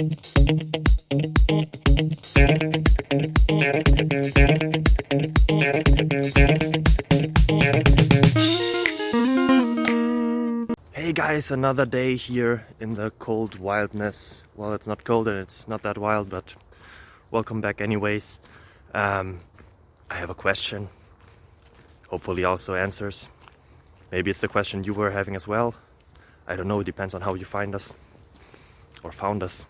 Hey guys, another day here in the cold wildness. Well, it's not cold and it's not that wild, but welcome back anyways. I have a question, hopefully also answers. Maybe it's the question you were having as well. I don't know, it depends on how you find us or found us.